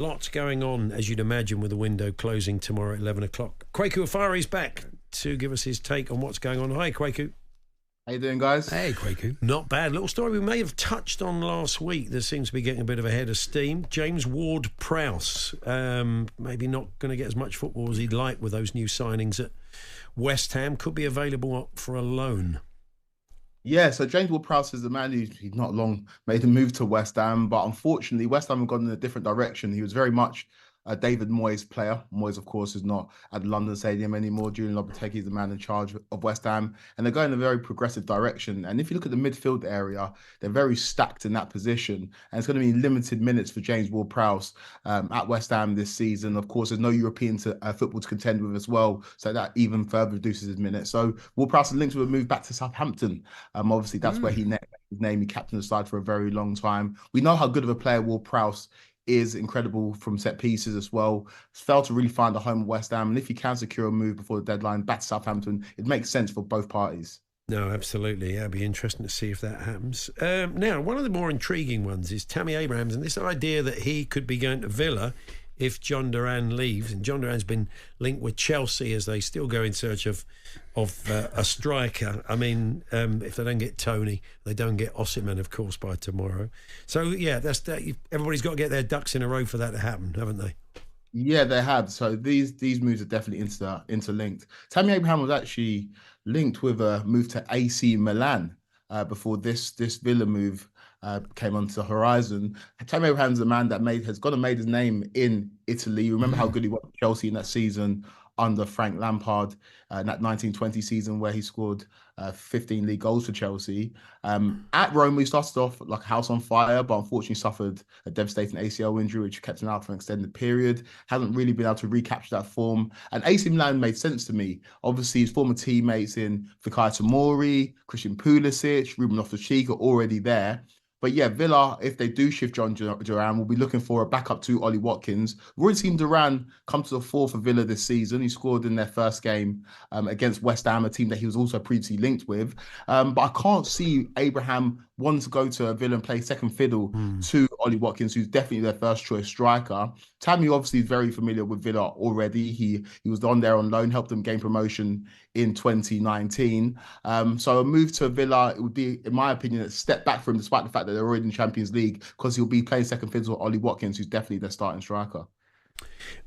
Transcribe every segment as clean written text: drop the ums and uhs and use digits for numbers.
Lots going on, as you'd imagine, with the window closing tomorrow at 11 o'clock. Kweku Afari's back to give us his take on what's going on. Hi, Kweku. How you doing, guys? Hey, Kweku. Not bad. Little story we may have touched on last week that seems to be getting a bit of a head of steam. James Ward-Prowse, maybe not going to get as much football as he'd like with those new signings at West Ham, could be available for a loan. Yeah, so James Ward-Prowse is the man who's not long made a move to West Ham, but unfortunately West Ham have gone in a different direction. He was very much a David Moyes player. Moyes, of course, is not at the London Stadium anymore. Julian Lopetegui is the man in charge of West Ham, and they're going in a very progressive direction. And if you look at the midfield area, they're very stacked in that position, and it's going to be limited minutes for James Ward-Prowse at West Ham this season. Of course, there's no European football to contend with as well, so that even further reduces his minutes. So Ward-Prowse is linked with a move back to Southampton. Obviously, that's where he his name. He captained the side for a very long time. We know how good of a player Ward-Prowse is, incredible from set pieces as well. Failed to really find a home at West Ham, and if he can secure a move before the deadline back to Southampton, it makes sense for both parties. No, absolutely. Yeah, it'd be interesting to see if that happens. Now, one of the more intriguing ones is Tammy Abraham, and this idea that he could be going to Villa if John Duran leaves. And John Duran's been linked with Chelsea as they still go in search of a striker. I mean, if they don't get Tony, they don't get Osimhen, of course, by tomorrow. So, yeah, everybody's got to get their ducks in a row for that to happen, haven't they? Yeah, they have. So these moves are definitely interlinked. Tammy Abraham was actually linked with a move to AC Milan before this Villa move came onto the horizon. Tammy Abraham's a man that has gone and made his name in Italy. You remember how good he was at Chelsea in that season under Frank Lampard, in that 1920 season where he scored 15 league goals for Chelsea. At Rome, he started off like a house on fire, but unfortunately suffered a devastating ACL injury, which kept him out for an extended period. Hasn't really been able to recapture that form. And AC Milan made sense to me. Obviously, his former teammates in Fikayo Tomori, Christian Pulisic, Ruben Loftus-Cheek are already there. But yeah, Villa, if they do shift John Duran, will be looking for a backup to Ollie Watkins. We've already seen Duran come to the fore for Villa this season. He scored in their first game against West Ham, a team that he was also previously linked with. But I can't see Abraham wanting to go to Villa and play second fiddle to Ollie Watkins, who's definitely their first choice striker. Tammy obviously is very familiar with Villa already. He was on there on loan, helped them gain promotion in 2019. So a move to Villa, it would be, in my opinion, a step back for him, despite the fact that they're already in the Champions League, because he'll be playing second fiddle with Ollie Watkins, who's definitely their starting striker.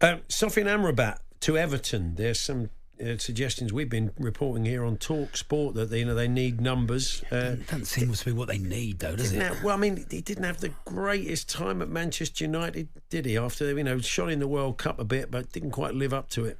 Sofiane Amrabat to Everton. There's some suggestions we've been reporting here on talkSPORT that they need numbers. That seems to be what they need, though, does it? Well, I mean, he didn't have the greatest time at Manchester United, did he? After shot in the World Cup a bit, but didn't quite live up to it.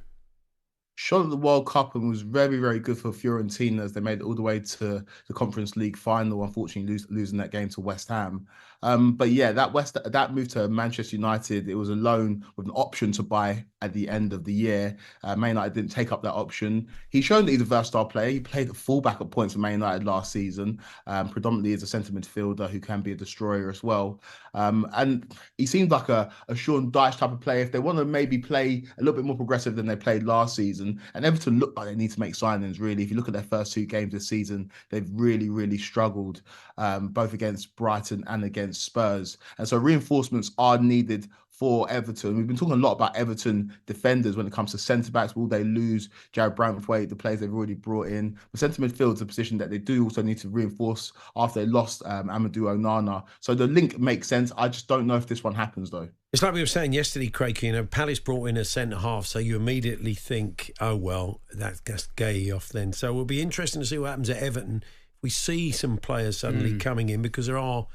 Shot at the World Cup and was very, very good for Fiorentina as they made it all the way to the Conference League final, unfortunately losing that game to West Ham. But yeah, that move to Manchester United, it was a loan with an option to buy at the end of the year. Man United didn't take up that option. He's shown that he's a versatile player. He played at fullback at points for Man United last season, predominantly as a centre midfielder who can be a destroyer as well. And he seems like a Sean Dyche type of player. If they want to maybe play a little bit more progressive than they played last season, and Everton look like they need to make signings, really. If you look at their first two games this season, they've really, really struggled, both against Brighton and against Spurs. And so reinforcements are needed for Everton. We've been talking a lot about Everton defenders when it comes to centre-backs. Will they lose Jared Brantwaite, the players they've already brought in? But centre midfield is a position that they do also need to reinforce after they lost Amadou Onana. So the link makes sense. I just don't know if this one happens, though. It's like we were saying yesterday, Craig, Palace brought in a centre-half, so you immediately think, oh, well, that's Gay off then. So it'll be interesting to see what happens at Everton. We see some players suddenly coming in because there are...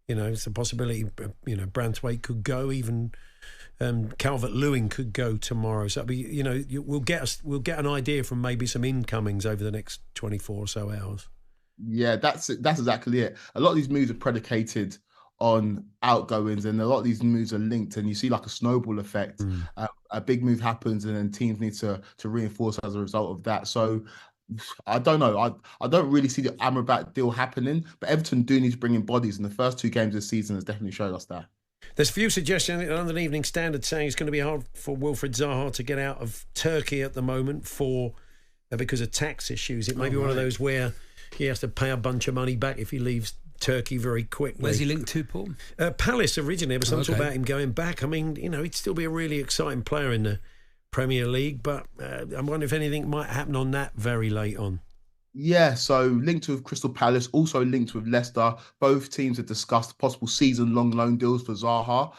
it's a possibility, Brantwaite could go, even Calvert-Lewin could go tomorrow. So it'll be, we'll get an idea from maybe some incomings over the next 24 or so hours. Yeah, that's exactly it. A lot of these moves are predicated on outgoings, and a lot of these moves are linked, and you see like a snowball effect. A big move happens, and then teams need to reinforce as a result of that. So I don't know. I don't really see the Amrabat deal happening, but Everton do need to bring in bodies, and the first two games this season has definitely showed us that. There's a few suggestions in the London Evening Standard saying it's going to be hard for Wilfried Zaha to get out of Turkey at the moment because of tax issues. It may be one of those where he has to pay a bunch of money back if he leaves Turkey very quickly. Where's he linked to, Paul? Palace originally, but some talk Okay. about him going back. I mean, he'd still be a really exciting player in the Premier League, but I'm wondering if anything might happen on that very late on. Yeah, so linked with Crystal Palace, also linked with Leicester. Both teams have discussed possible season-long loan deals for Zaha,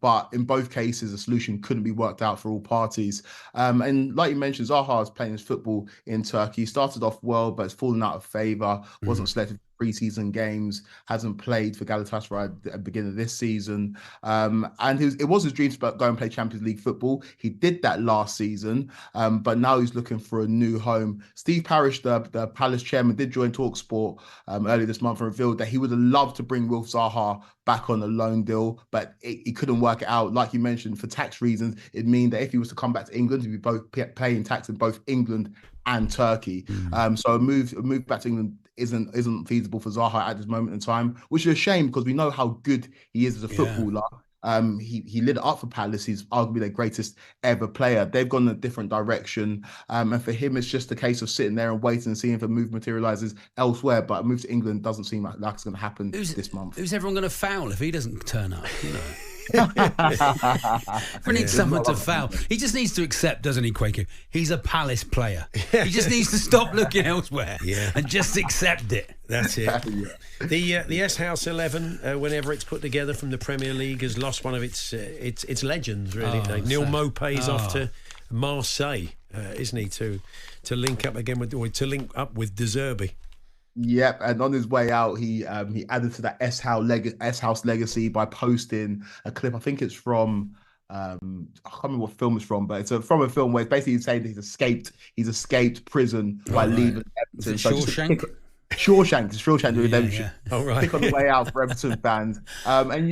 but in both cases, a solution couldn't be worked out for all parties. And like you mentioned, Zaha is playing his football in Turkey. He started off well, but it's fallen out of favour. Wasn't selected for pre-season games. Hasn't played for Galatasaray at the beginning of this season. And it was his dream to go and play Champions League football. He did that last season, but now he's looking for a new home. Steve Parish, the Palace chairman, did join talkSPORT earlier this month and revealed that he would have loved to bring Wilf Zaha back on a loan deal, but he couldn't work it out. Like you mentioned, for tax reasons, it'd mean that if he was to come back to England, he'd be both paying tax in both England and Turkey. So a move back to England isn't feasible for Zaha at this moment in time, which is a shame because we know how good he is as a footballer. He lit it up for Palace. He's arguably their greatest ever player. They've gone in a different direction. And for him, it's just a case of sitting there and waiting and seeing if a move materialises elsewhere. But a move to England doesn't seem like that's going to happen this month. Who's everyone going to foul if he doesn't turn up? We need someone to foul. He just needs to accept, doesn't he, Kweku? He's a Palace player. He just needs to stop looking elsewhere and just accept it. That's it. The S House 11, whenever it's put together from the Premier League, has lost one of its legends, really. Neil Maupay's off to Marseille, isn't he, to link up again with De Zerbi. Yep, and on his way out, he added to that S House legacy by posting a clip. I think it's from I can't remember what film it's from, but it's from a film where it's basically saying that he's escaped prison by leaving Everton. Shawshank? Shawshank Redemption. Oh, right. Pick on the way out for Everton fans. And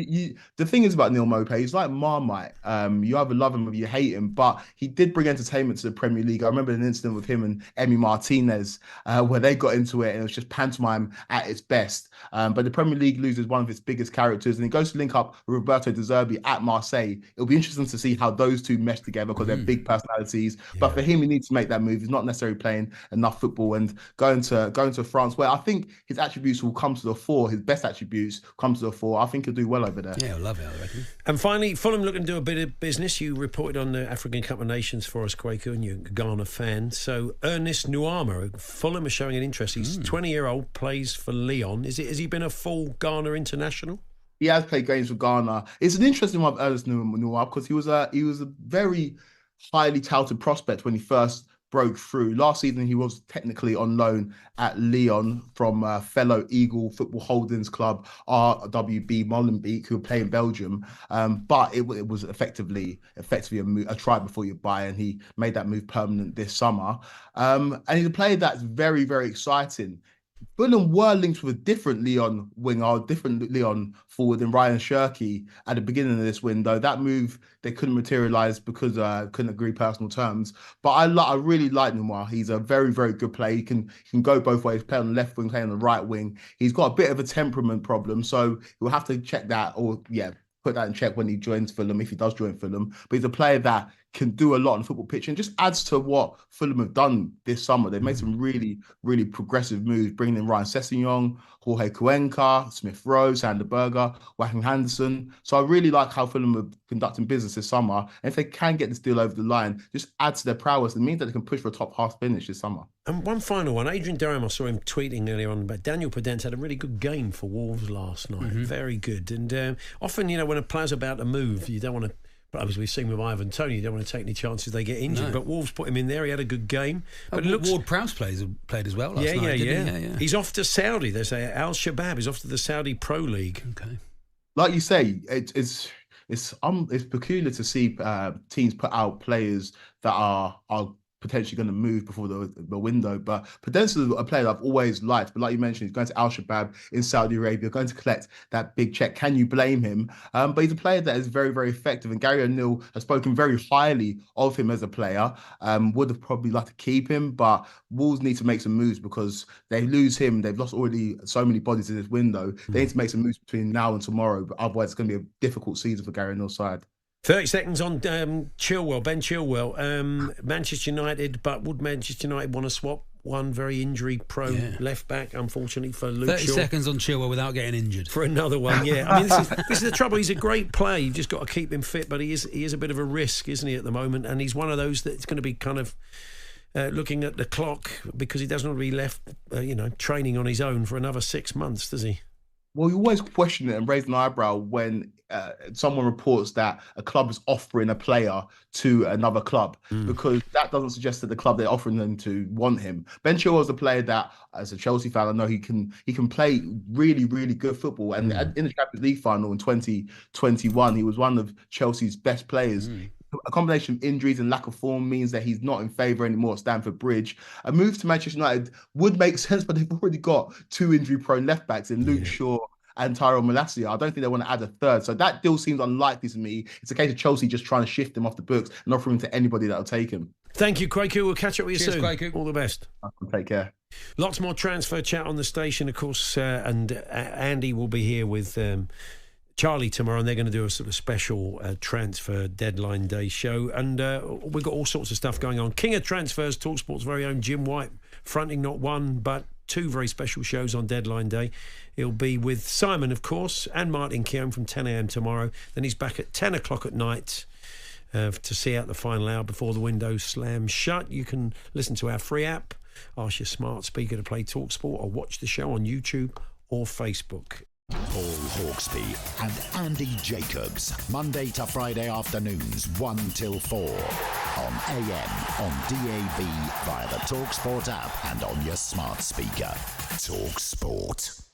the thing is about Neil Maupay, he's like Marmite. You either love him or you hate him, but he did bring entertainment to the Premier League. I remember an incident with him and Emi Martinez where they got into it and it was just pantomime at its best. But the Premier League loses one of its biggest characters and he goes to link up with Roberto De Zerbi at Marseille. It'll be interesting to see how those two mesh together because they're big personalities. Yeah. But for him, he needs to make that move. He's not necessarily playing enough football and going to France, where I think his attributes will come to the fore. His best attributes come to the fore. I think he'll do well over there. Yeah, I'll love it, I reckon. And finally, Fulham looking to do a bit of business. You reported on the African Cup of Nations for us, Kweku, and you're a Ghana fan. So Ernest Nuamah, Fulham are showing an interest. He's 20-year-old, plays for Lyon. Has he been a full Ghana international? He has played games for Ghana. It's an interesting one, Ernest Nuamah, because he was a very highly touted prospect when he first broke through. Last season, he was technically on loan at Lyon from fellow Eagle Football Holdings Club, RWB Molenbeek, who play in Belgium. But it was effectively a try before you buy, and he made that move permanent this summer. And he's a player that's very, very exciting. Fulham were linked with a different Lyon winger, different Lyon forward than Ryan Cherki at the beginning of this window. That move, they couldn't materialise because couldn't agree personal terms. But I really like Nuamah. He's a very, very good player. He can go both ways, play on the left wing, play on the right wing. He's got a bit of a temperament problem, so we'll have to check that put that in check when he joins Fulham, if he does join Fulham. But he's a player that can do a lot on the football pitch and just adds to what Fulham have done this summer. They've made some really, really progressive moves, bringing in Ryan Sessegnon, Jorge Cuenca, Smith Rowe, Sander Berger, Joachim Henderson. So I really like how Fulham are conducting business this summer. And if they can get this deal over the line, just add to their prowess. It means that they can push for a top half finish this summer. And one final one. Adrian Durham, I saw him tweeting earlier on about Daniel Podence had a really good game for Wolves last night. Very good. And often, when a player's about to move, you don't want to. But as we've seen with Ivan Toney, you don't want to take any chances they get injured. No. But Wolves put him in there. He had a good game. But Ward-Prowse played as well last night. Yeah. He's off to Saudi. They say Al Shabab is off to the Saudi Pro League. Okay. Like you say, it's peculiar to see teams put out players that are potentially going to move before the window. But Podence is a player that I've always liked. But like you mentioned, he's going to Al Shabab in Saudi Arabia, going to collect that big check. Can you blame him? But he's a player that is very, very effective. And Gary O'Neill has spoken very highly of him as a player. Would have probably liked to keep him, but Wolves need to make some moves because they lose him. They've lost already so many bodies in this window. They need to make some moves between now and tomorrow. But otherwise, it's going to be a difficult season for Gary O'Neill's side. 30 seconds on Chilwell, Ben Chilwell. Manchester United, but would Manchester United want to swap one very injury-prone left back, unfortunately, for Luke 30 Shaw. seconds on Chilwell without getting injured. For another one, yeah. I mean, this is the trouble. He's a great player. You've just got to keep him fit, but he is a bit of a risk, isn't he, at the moment? And he's one of those that's going to be kind of looking at the clock because he doesn't want to be left, training on his own for another 6 months, does he? Well, you always question it and raise an eyebrow when someone reports that a club is offering a player to another club, because that doesn't suggest that the club they're offering them to want him. Ben Chilwell is a player that, as a Chelsea fan, I know he can play really, really good football. And in the Champions League final in 2021, he was one of Chelsea's best players. A combination of injuries and lack of form means that he's not in favour anymore at Stamford Bridge. A move to Manchester United would make sense, but they've already got 2 injury-prone left-backs in Luke Shaw and Tyrone Malacia. I don't think they want to add a third. So that deal seems unlikely to me. It's a case of Chelsea just trying to shift him off the books and offering him to anybody that'll take him. Thank you, Kweku. We'll catch up with you soon. Kweku. All the best. Take care. Lots more transfer chat on the station, of course, and Andy will be here with Charlie tomorrow, and they're going to do a sort of special transfer deadline day show. And we've got all sorts of stuff going on. King of Transfers, talkSPORT's very own Jim White, fronting not one but 2 very special shows on deadline day. He'll be with Simon, of course, and Martin Keown from 10 a.m. tomorrow. Then he's back at 10 o'clock at night to see out the final hour before the window slams shut. You can listen to our free app, ask your smart speaker to play talkSPORT, or watch the show on YouTube or Facebook. Paul Hawksbee and Andy Jacobs, Monday to Friday afternoons 1 till 4 on AM, on DAB, via the talkSPORT app and on your smart speaker. talkSPORT.